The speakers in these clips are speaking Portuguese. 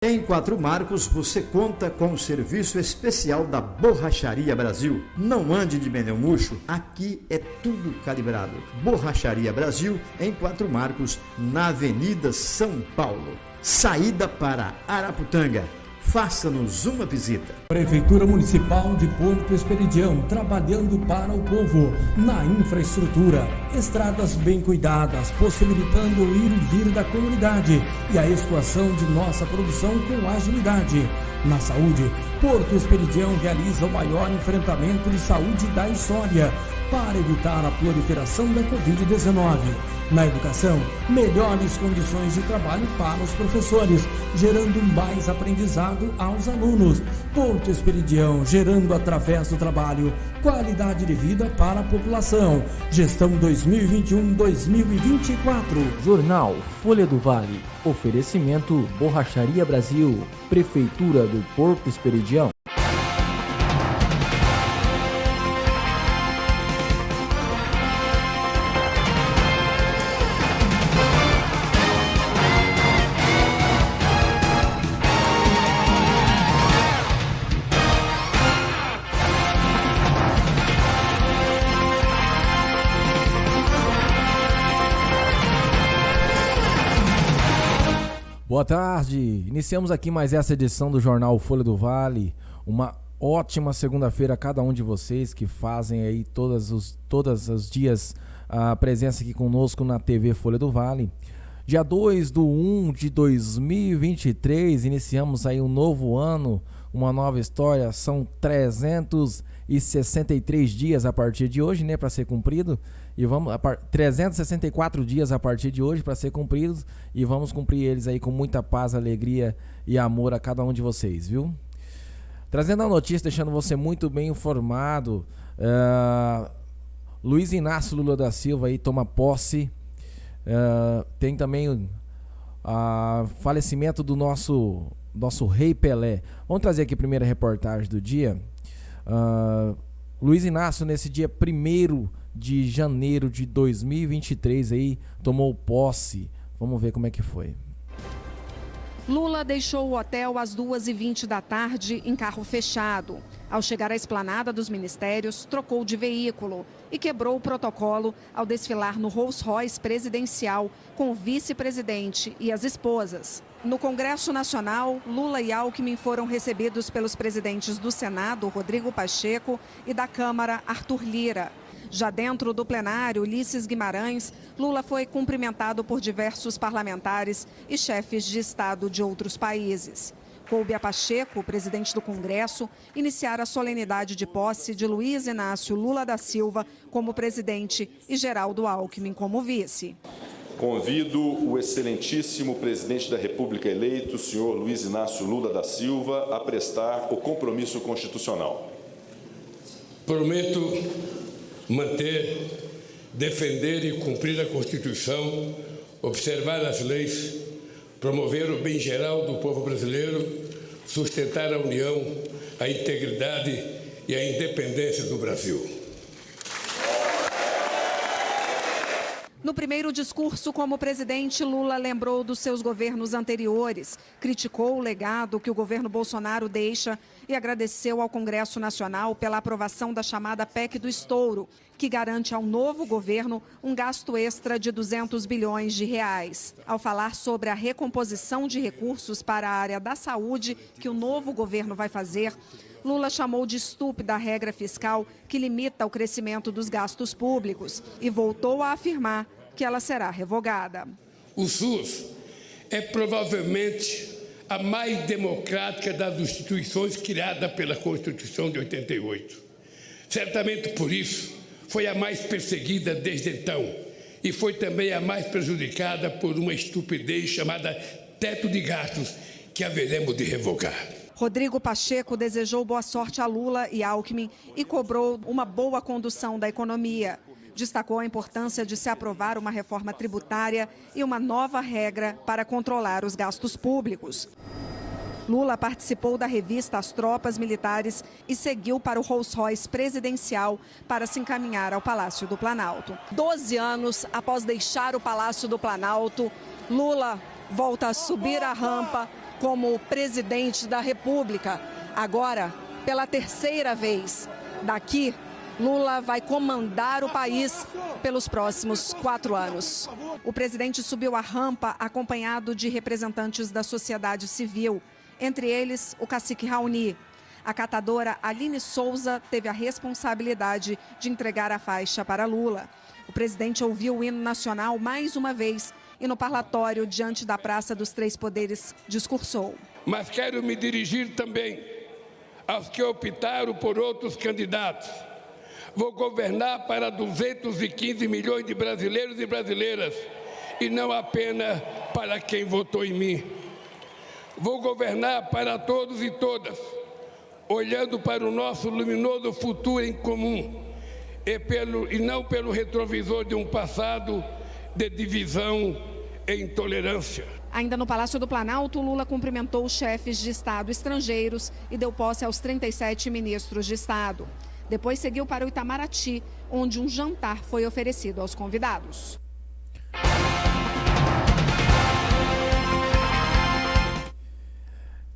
Em Quatro Marcos, você conta com o serviço especial da Borracharia Brasil. Não ande de pneu murcho, aqui é tudo calibrado. Borracharia Brasil, em Quatro Marcos, na Avenida São Paulo. Saída para Araputanga. Faça-nos uma visita. Prefeitura Municipal de Porto Esperidião, trabalhando para o povo, na infraestrutura, estradas bem cuidadas, possibilitando o ir e vir da comunidade e a escoação de nossa produção com agilidade. Na saúde, Porto Esperidião realiza o maior enfrentamento de saúde da história para evitar a proliferação da Covid-19. Na educação, melhores condições de trabalho para os professores, gerando mais aprendizado aos alunos. Porto Esperidião, gerando através do trabalho qualidade de vida para a população. Gestão 2021-2024. Jornal Folha do Vale. Oferecimento Borracharia Brasil. Prefeitura do Porto Esperidião. Boa tarde, iniciamos aqui mais essa edição do Jornal Folha do Vale. Uma ótima segunda-feira a cada um de vocês que fazem aí todos os dias a presença aqui conosco na TV Folha do Vale. Dia 2/1/2023, iniciamos aí um novo ano, uma nova história. São 363 dias a partir de hoje, né, para ser cumprido. E vamos 364 dias a partir de hoje para ser cumpridos, e vamos cumprir eles aí com muita paz, alegria e amor a cada um de vocês, viu? Trazendo a notícia, deixando você muito bem informado, Luiz Inácio Lula da Silva aí toma posse. Tem também o falecimento do nosso rei Pelé. Vamos trazer aqui a primeira reportagem do dia. Luiz Inácio, nesse dia 1º de janeiro de 2023, aí, tomou posse. Vamos ver como é que foi. Lula deixou o hotel às 2h20 da tarde em carro fechado. Ao chegar à esplanada dos ministérios, trocou de veículo e quebrou o protocolo ao desfilar no Rolls-Royce presidencial com o vice-presidente e as esposas. No Congresso Nacional, Lula e Alckmin foram recebidos pelos presidentes do Senado, Rodrigo Pacheco, e da Câmara, Arthur Lira. Já dentro do plenário, Ulisses Guimarães, Lula foi cumprimentado por diversos parlamentares e chefes de Estado de outros países. Coube a Pacheco, presidente do Congresso, iniciar a solenidade de posse de Luiz Inácio Lula da Silva como presidente e Geraldo Alckmin como vice. Convido o excelentíssimo presidente da República eleito, o senhor Luiz Inácio Lula da Silva, a prestar o compromisso constitucional. Prometo manter, defender e cumprir a Constituição, observar as leis, promover o bem geral do povo brasileiro, sustentar a união, a integridade e a independência do Brasil. No primeiro discurso como presidente, Lula lembrou dos seus governos anteriores, criticou o legado que o governo Bolsonaro deixa e agradeceu ao Congresso Nacional pela aprovação da chamada PEC do Estouro, que garante ao novo governo um gasto extra de 200 bilhões de reais. Ao falar sobre a recomposição de recursos para a área da saúde que o novo governo vai fazer, Lula chamou de estúpida a regra fiscal que limita o crescimento dos gastos públicos e voltou a afirmar que ela será revogada. O SUS é provavelmente a mais democrática das instituições criada pela Constituição de 88. Certamente por isso foi a mais perseguida desde então e foi também a mais prejudicada por uma estupidez chamada teto de gastos que haveremos de revogar. Rodrigo Pacheco desejou boa sorte a Lula e Alckmin e cobrou uma boa condução da economia. Destacou a importância de se aprovar uma reforma tributária e uma nova regra para controlar os gastos públicos. Lula participou da revista As Tropas Militares e seguiu para o Rolls-Royce presidencial para se encaminhar ao Palácio do Planalto. 12 anos após deixar o Palácio do Planalto, Lula volta a subir a rampa como presidente da República, agora pela terceira vez. Daqui, Lula vai comandar o país pelos próximos 4 anos. O presidente subiu a rampa acompanhado de representantes da sociedade civil, entre eles o cacique Raoni. A catadora Aline Souza teve a responsabilidade de entregar a faixa para Lula. O presidente ouviu o hino nacional mais uma vez e no parlatório, diante da Praça dos Três Poderes, discursou. Mas quero me dirigir também aos que optaram por outros candidatos. Vou governar para 215 milhões de brasileiros e brasileiras e não apenas para quem votou em mim. Vou governar para todos e todas, olhando para o nosso luminoso futuro em comum e não pelo retrovisor de um passado de divisão e intolerância. Ainda no Palácio do Planalto, Lula cumprimentou os chefes de Estado estrangeiros e deu posse aos 37 ministros de Estado. Depois seguiu para o Itamaraty, onde um jantar foi oferecido aos convidados.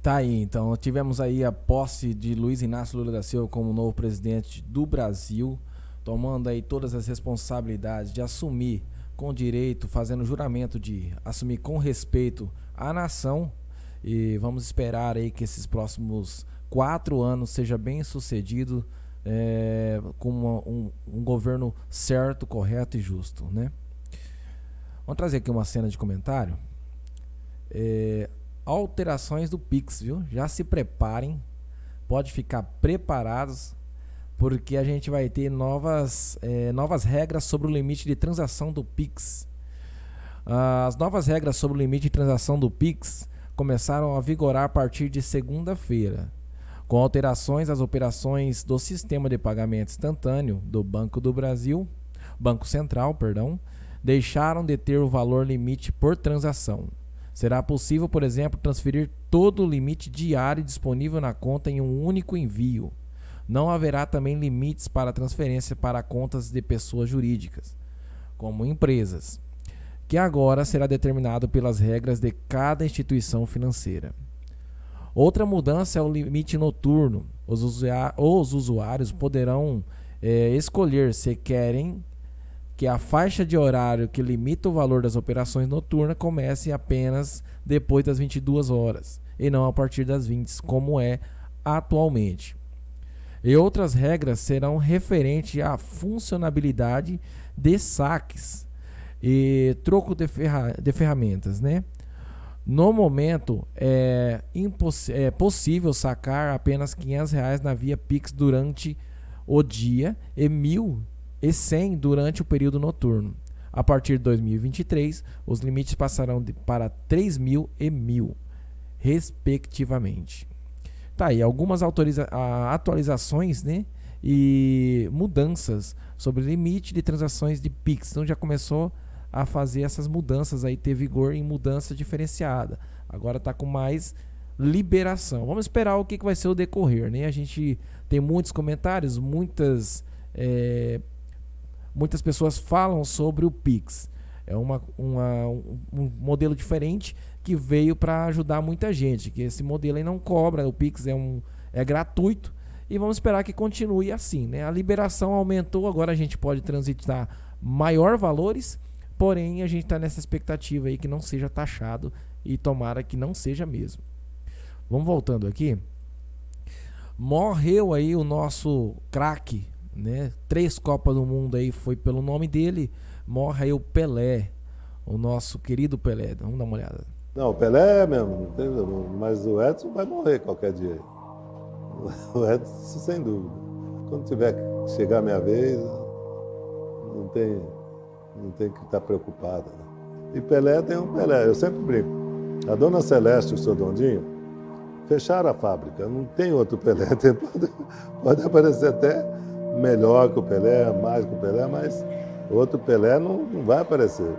Tá aí, então, tivemos aí a posse de Luiz Inácio Lula da Silva como novo presidente do Brasil, tomando aí todas as responsabilidades de assumir com direito, fazendo juramento de assumir com respeito a nação, e vamos esperar aí que esses próximos 4 anos seja bem sucedido, com um governo certo, correto e justo, né? Vamos trazer aqui uma cena de comentário. Alterações do Pix, viu? Já se preparem, pode ficar preparados, porque a gente vai ter novas regras sobre o limite de transação do Pix. As novas regras sobre o limite de transação do Pix começaram a vigorar a partir de segunda-feira. Com alterações, as operações do sistema de pagamento instantâneo do Banco Central, deixaram de ter o valor limite por transação. Será possível, por exemplo, transferir todo o limite diário disponível na conta em um único envio. Não haverá também limites para transferência para contas de pessoas jurídicas, como empresas, que agora será determinado pelas regras de cada instituição financeira. Outra mudança é o limite noturno. Os usuários poderão escolher se querem que a faixa de horário que limita o valor das operações noturnas comece apenas depois das 22 horas e não a partir das 20, como é atualmente. E outras regras serão referentes à funcionalidade de saques e troco de ferramentas, né? No momento, é possível sacar apenas R$500 na via Pix durante o dia e R$1.100 durante o período noturno. A partir de 2023, os limites passarão para R$3.000 e R$1.000, respectivamente. Tá aí, algumas atualizações, né, e mudanças sobre o limite de transações de Pix. Então já começou a fazer essas mudanças aí, ter vigor em mudança diferenciada. Agora está com mais liberação. Vamos esperar o que vai ser o decorrer, né? A gente tem muitos comentários, muitas pessoas falam sobre o Pix. É um modelo diferente que veio para ajudar muita gente, que esse modelo aí não cobra, o Pix é gratuito, e vamos esperar que continue assim, né? A liberação aumentou, agora a gente pode transitar maior valores, porém a gente está nessa expectativa aí que não seja taxado, e tomara que não seja mesmo. Vamos voltando aqui. Morreu aí o nosso craque, né? 3 Copas do Mundo aí foi pelo nome dele. Morre aí o Pelé, o nosso querido Pelé. Vamos dar uma olhada. Não, o Pelé mesmo, não tem, mas o Edson vai morrer qualquer dia. O Edson, sem dúvida. Quando tiver que chegar a minha vez, não tem que estar preocupado. Né? E Pelé tem um Pelé, eu sempre brinco. A dona Celeste e o seu Dondinho fecharam a fábrica, não tem outro Pelé. Pode aparecer até melhor que o Pelé, mais que o Pelé, mas outro Pelé não vai aparecer.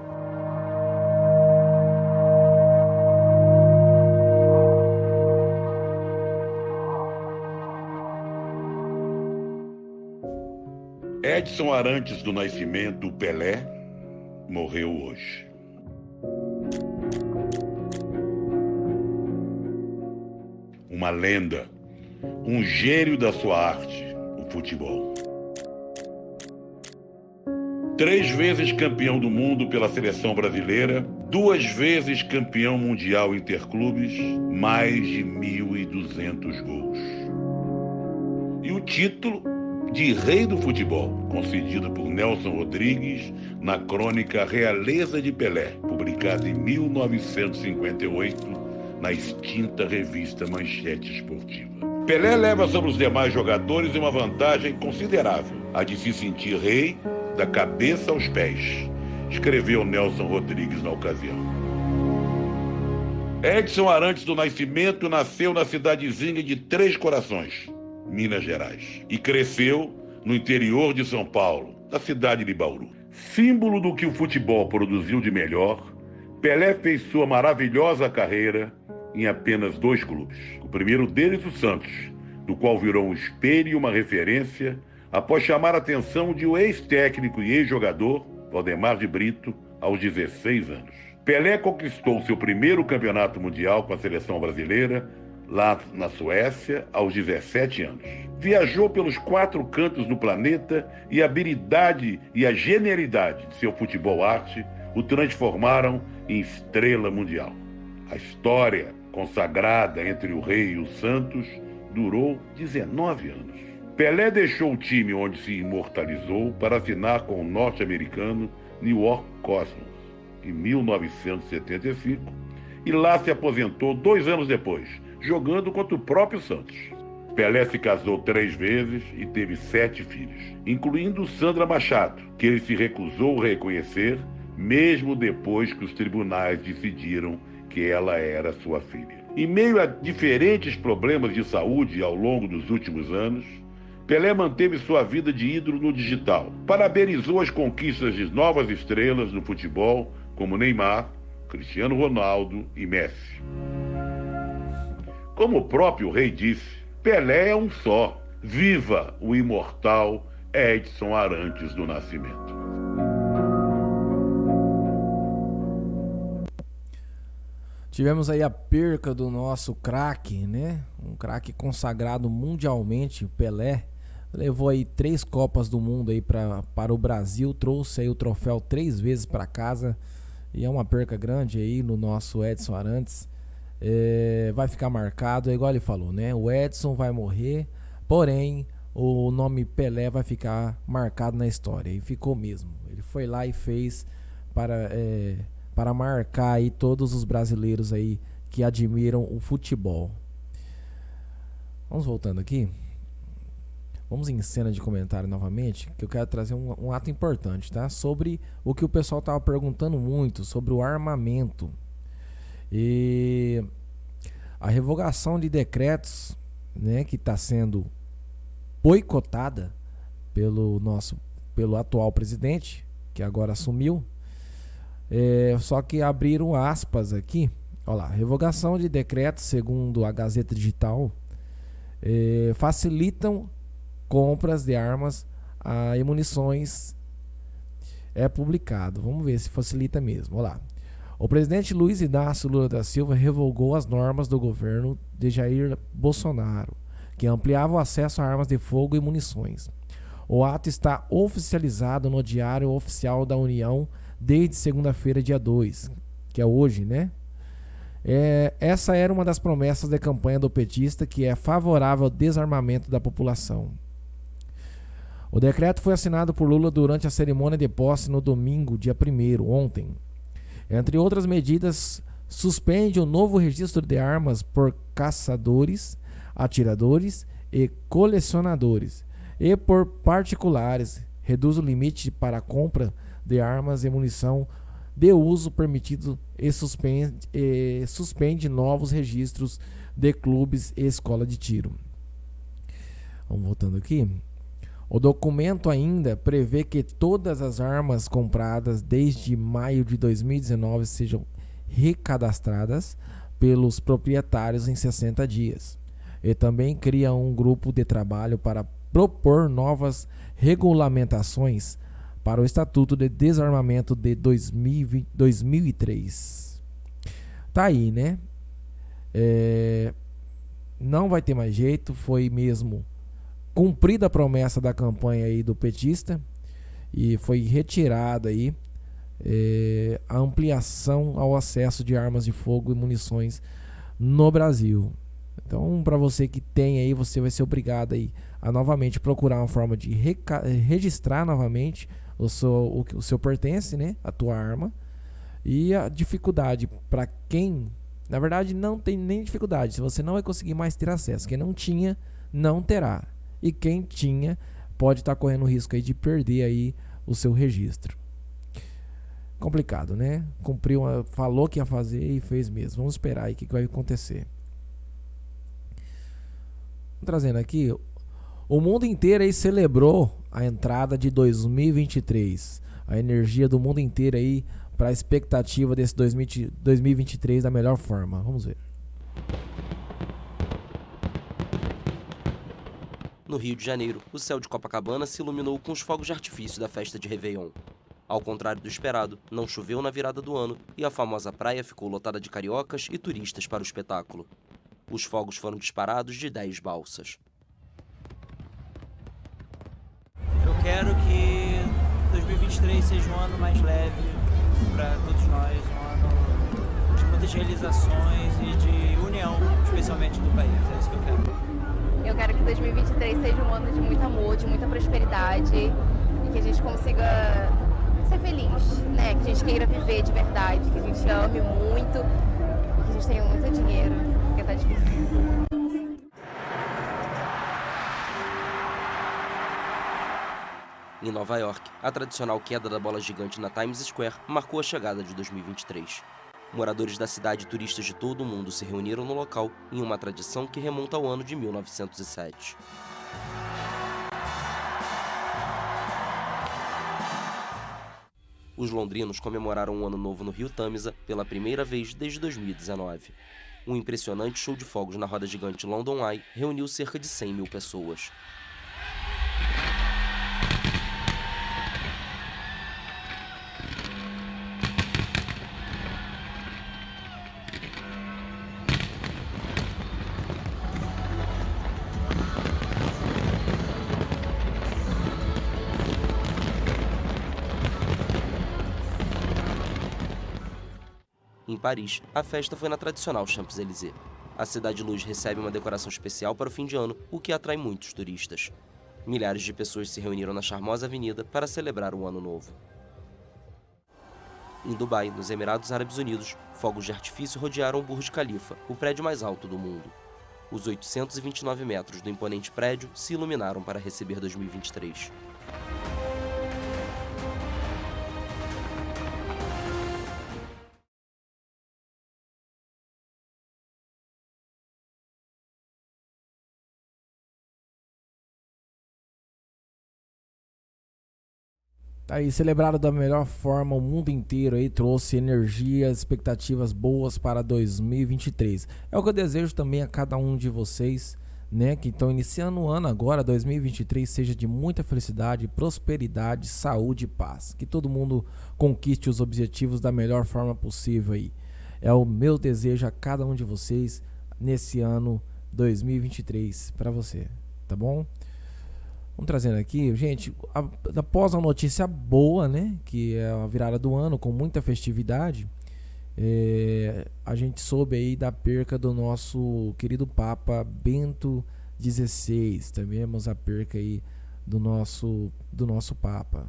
Edson Arantes do Nascimento, Pelé, morreu hoje. uma lenda, um gênio da sua arte, o futebol. 3 vezes campeão do mundo pela seleção brasileira, 2 vezes campeão mundial interclubes, mais de 1.200 gols. E o título de Rei do Futebol, concedido por Nelson Rodrigues na crônica Realeza de Pelé, publicada em 1958 na extinta revista Manchete Esportiva. Pelé leva sobre os demais jogadores uma vantagem considerável, a de se sentir rei da cabeça aos pés, escreveu Nelson Rodrigues na ocasião. Edson Arantes do Nascimento nasceu na cidadezinha de Três Corações, Minas Gerais, e cresceu no interior de São Paulo, na cidade de Bauru. Símbolo do que o futebol produziu de melhor, Pelé fez sua maravilhosa carreira em apenas 2 clubes. O primeiro deles, o Santos, do qual virou um espelho e uma referência após chamar a atenção de um ex-técnico e ex-jogador, Valdemar de Brito, aos 16 anos. Pelé conquistou seu primeiro campeonato mundial com a seleção brasileira, lá na Suécia, aos 17 anos. Viajou pelos 4 cantos do planeta e a habilidade e a genialidade de seu futebol-arte o transformaram em estrela mundial. A história consagrada entre o Rei e o Santos durou 19 anos. Pelé deixou o time onde se imortalizou para assinar com o norte-americano New York Cosmos em 1975 e lá se aposentou 2 anos depois, jogando contra o próprio Santos. Pelé se casou 3 vezes e teve 7 filhos, incluindo Sandra Machado, que ele se recusou a reconhecer, mesmo depois que os tribunais decidiram que ela era sua filha. Em meio a diferentes problemas de saúde ao longo dos últimos anos, Pelé manteve sua vida de ídolo no digital. Parabenizou as conquistas de novas estrelas no futebol, como Neymar, Cristiano Ronaldo e Messi. Como o próprio rei disse, Pelé é um só. Viva o imortal Edson Arantes do Nascimento. Tivemos aí a perca do nosso craque, né? Um craque consagrado mundialmente, o Pelé. Levou aí 3 Copas do Mundo aí para o Brasil, trouxe aí o troféu 3 vezes para casa. E é uma perca grande aí no nosso Edson Arantes. Vai ficar marcado, é igual ele falou, né? O Edson vai morrer, porém o nome Pelé vai ficar marcado na história. E ficou mesmo. Ele foi lá e fez para marcar aí todos os brasileiros aí que admiram o futebol. Vamos voltando aqui. Vamos em cena de comentário novamente, que eu quero trazer um ato importante, tá? Sobre o que o pessoal estava perguntando muito, sobre o armamento. E a revogação de decretos, né, que está sendo boicotada pelo atual presidente, que agora assumiu. Só que abriram aspas aqui. Olha lá, revogação de decretos, segundo a Gazeta Digital, facilitam compras de armas e munições. É publicado. Vamos ver se facilita mesmo. Olha lá. O presidente Luiz Inácio Lula da Silva revogou as normas do governo de Jair Bolsonaro, que ampliava o acesso a armas de fogo e munições. O ato está oficializado no Diário Oficial da União desde segunda-feira, dia 2, que é hoje, né? Essa era uma das promessas da campanha do petista, que é favorável ao desarmamento da população. O decreto foi assinado por Lula durante a cerimônia de posse no domingo, dia 1º, ontem. Entre outras medidas, suspende o novo registro de armas por caçadores, atiradores e colecionadores, e por particulares, reduz o limite para a compra de armas e munição de uso permitido e suspende novos registros de clubes e escola de tiro. Vamos voltando aqui. O documento ainda prevê que todas as armas compradas desde maio de 2019 sejam recadastradas pelos proprietários em 60 dias. E também cria um grupo de trabalho para propor novas regulamentações para o Estatuto de Desarmamento de 2003. Tá aí, né? não vai ter mais jeito, foi mesmo cumprida a promessa da campanha aí do petista e foi retirada aí a ampliação ao acesso de armas de fogo e munições no Brasil. Então, para você que tem aí, você vai ser obrigado aí a novamente procurar uma forma de registrar novamente o seu pertence, né, a tua arma. E a dificuldade para quem, na verdade, não tem nem dificuldade, se você não vai conseguir mais ter acesso. Quem não tinha, não terá. E quem tinha, pode estar correndo o risco aí de perder aí o seu registro. Complicado, né? Falou que ia fazer e fez mesmo. Vamos esperar aí o que vai acontecer. Trazendo aqui, o mundo inteiro aí celebrou a entrada de 2023. A energia do mundo inteiro aí para a expectativa desse 2023 da melhor forma. Vamos ver. No Rio de Janeiro, o céu de Copacabana se iluminou com os fogos de artifício da festa de Réveillon. Ao contrário do esperado, não choveu na virada do ano e a famosa praia ficou lotada de cariocas e turistas para o espetáculo. Os fogos foram disparados de 10 balsas. Eu quero que 2023 seja um ano mais leve para todos nós, um ano de muitas realizações e de união, especialmente do país. É isso que eu quero. Eu quero que 2023 seja um ano de muito amor, de muita prosperidade e que a gente consiga ser feliz, né? Que a gente queira viver de verdade, que a gente ame muito e que a gente tenha muito dinheiro, porque tá difícil. Em Nova York, a tradicional queda da bola gigante na Times Square marcou a chegada de 2023. Moradores da cidade e turistas de todo o mundo se reuniram no local em uma tradição que remonta ao ano de 1907. Os londrinos comemoraram o Ano Novo no Rio Tâmisa pela primeira vez desde 2019. Um impressionante show de fogos na roda gigante London Eye reuniu cerca de 100 mil pessoas. Em Paris, a festa foi na tradicional Champs-Élysées. A Cidade Luz recebe uma decoração especial para o fim de ano, o que atrai muitos turistas. Milhares de pessoas se reuniram na charmosa avenida para celebrar o Ano Novo. Em Dubai, nos Emirados Árabes Unidos, fogos de artifício rodearam o Burj Khalifa, o prédio mais alto do mundo. Os 829 metros do imponente prédio se iluminaram para receber 2023. Aí, celebrado da melhor forma, o mundo inteiro aí trouxe energias, expectativas boas para 2023. É o que eu desejo também a cada um de vocês, né, que estão iniciando o ano agora, 2023, seja de muita felicidade, prosperidade, saúde e paz. Que todo mundo conquiste os objetivos da melhor forma possível aí. É o meu desejo a cada um de vocês nesse ano 2023 para você, tá bom? Vamos trazendo aqui, gente, após uma notícia boa, né, que é a virada do ano, com muita festividade, a gente soube aí da perca do nosso querido Papa Bento XVI. Tivemos a perca aí do nosso Papa.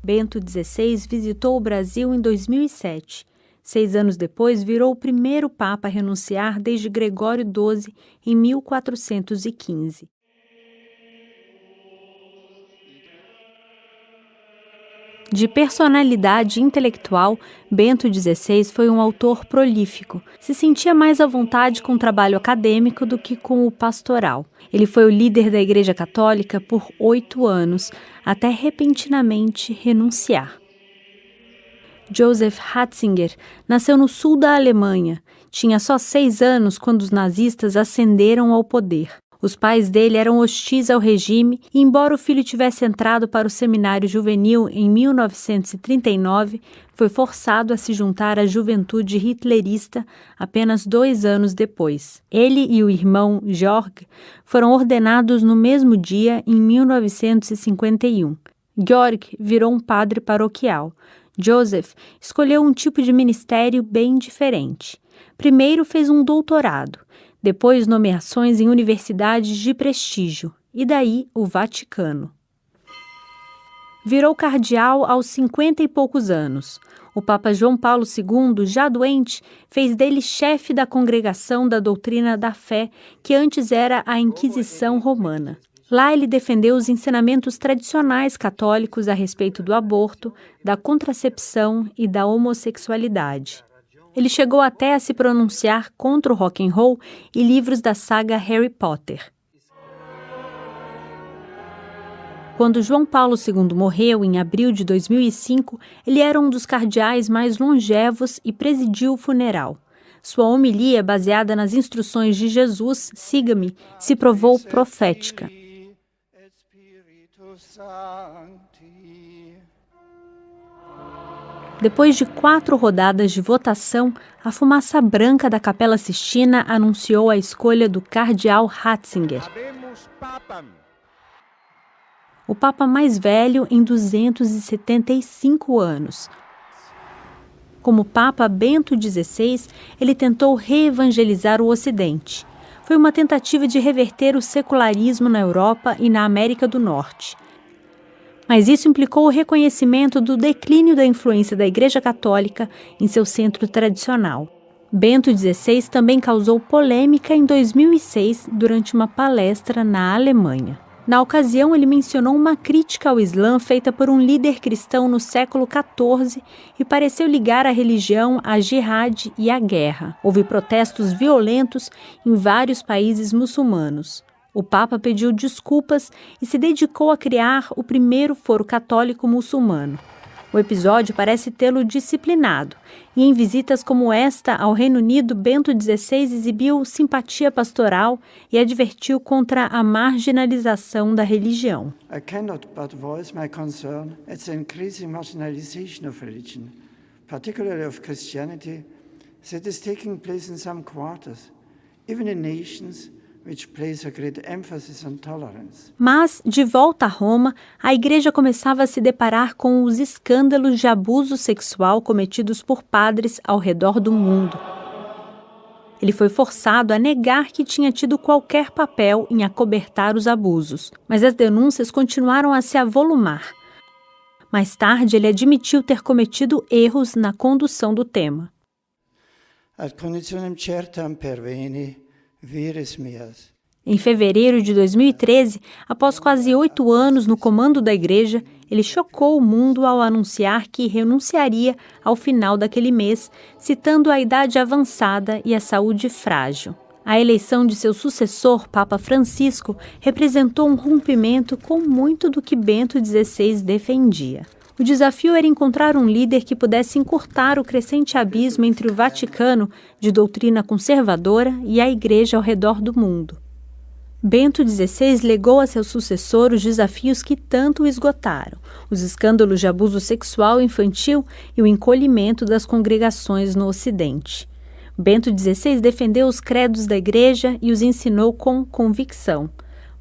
Bento XVI visitou o Brasil em 2007. 6 anos depois, virou o primeiro Papa a renunciar desde Gregório XII em 1415. De personalidade intelectual, Bento XVI foi um autor prolífico. Se sentia mais à vontade com o trabalho acadêmico do que com o pastoral. Ele foi o líder da Igreja Católica por 8 anos, até repentinamente renunciar. Joseph Ratzinger nasceu no sul da Alemanha. Tinha só 6 anos quando os nazistas ascenderam ao poder. Os pais dele eram hostis ao regime e, embora o filho tivesse entrado para o seminário juvenil em 1939, Foi forçado a se juntar à juventude hitlerista apenas 2 anos depois. Ele e o irmão Georg foram ordenados no mesmo dia em 1951. Georg virou um padre paroquial. Joseph escolheu um tipo de ministério bem diferente. Primeiro fez um doutorado, depois nomeações em universidades de prestígio, e daí o Vaticano. Virou cardeal aos 50 e poucos anos. O Papa João Paulo II, já doente, fez dele chefe da Congregação da Doutrina da Fé, que antes era a Inquisição Romana. Lá ele defendeu os ensinamentos tradicionais católicos a respeito do aborto, da contracepção e da homossexualidade. Ele chegou até a se pronunciar contra o rock and roll e livros da saga Harry Potter. Quando João Paulo II morreu em abril de 2005, ele era um dos cardeais mais longevos e presidiu o funeral. Sua homilia, baseada nas instruções de Jesus, siga-me, se provou profética. Depois de 4 rodadas de votação, a fumaça branca da Capela Sistina anunciou a escolha do cardeal Ratzinger, o papa mais velho em 275 anos. Como Papa Bento XVI, ele tentou reevangelizar o Ocidente. Foi uma tentativa de reverter o secularismo na Europa e na América do Norte. Mas isso implicou o reconhecimento do declínio da influência da Igreja Católica em seu centro tradicional. Bento XVI também causou polêmica em 2006 durante uma palestra na Alemanha. Na ocasião, ele mencionou uma crítica ao Islã feita por um líder cristão no século XIV e pareceu ligar a religião à jihad e à guerra. Houve protestos violentos em vários países muçulmanos. O Papa pediu desculpas e se dedicou a criar o primeiro foro católico muçulmano. O episódio parece tê-lo disciplinado, e em visitas como esta ao Reino Unido, Bento XVI exibiu simpatia pastoral e advertiu contra a marginalização da religião. I cannot but voice my concern at the increasing marginalization of religion, particularly of Christianity, that is taking place in some quarters, even in nations which place a great emphasis on tolerance. Mas, de volta a Roma, a Igreja começava a se deparar com os escândalos de abuso sexual cometidos por padres ao redor do mundo. Ele foi forçado a negar que tinha tido qualquer papel em acobertar os abusos, mas as denúncias continuaram a se avolumar. Mais tarde, ele admitiu ter cometido erros na condução do tema. Ad conditionem certam perveni vires meas. Em fevereiro de 2013, após quase 8 anos no comando da Igreja, ele chocou o mundo ao anunciar que renunciaria ao final daquele mês, citando a idade avançada e a saúde frágil. A eleição de seu sucessor, Papa Francisco, representou um rompimento com muito do que Bento XVI defendia. O desafio era encontrar um líder que pudesse encurtar o crescente abismo entre o Vaticano, de doutrina conservadora, e a Igreja ao redor do mundo. Bento XVI legou a seu sucessor os desafios que tanto o esgotaram: os escândalos de abuso sexual infantil e o encolhimento das congregações no Ocidente. Bento XVI defendeu os credos da Igreja e os ensinou com convicção.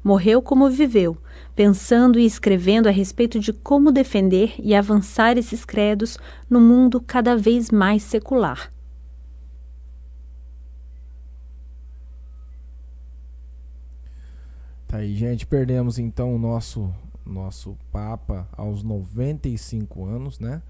Morreu como viveu, pensando e escrevendo a respeito de como defender e avançar esses credos no mundo cada vez mais secular. Tá aí, gente, perdemos então o nosso Papa aos 95 anos, né?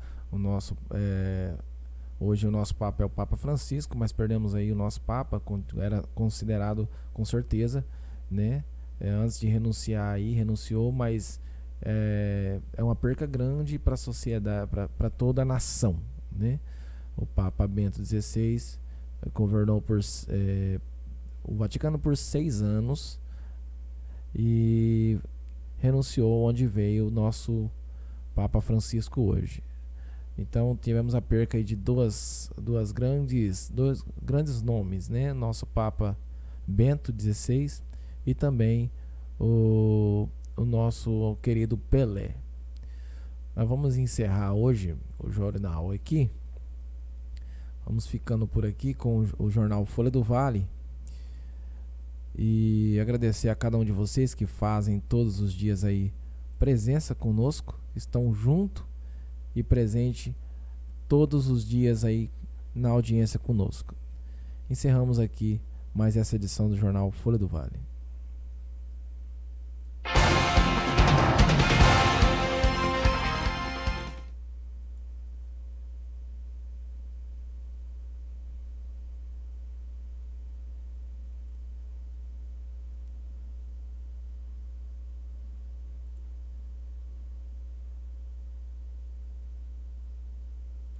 Hoje o nosso Papa é o Papa Francisco, mas perdemos aí o nosso Papa, era considerado com certeza, né? Antes de renunciar aí, renunciou, mas é uma perca grande para a sociedade, para toda a nação, né? O Papa Bento XVI governou o Vaticano por 6 anos e renunciou, onde veio o nosso Papa Francisco hoje. Então tivemos a perca aí de dois grandes nomes, né? Nosso Papa Bento XVI e também o nosso querido Pelé. Nós vamos encerrar hoje o jornal aqui. Vamos ficando por aqui com o jornal Folha do Vale. E agradecer a cada um de vocês que fazem todos os dias aí presença conosco, estão junto e presente todos os dias aí na audiência conosco. Encerramos aqui mais essa edição do jornal Folha do Vale.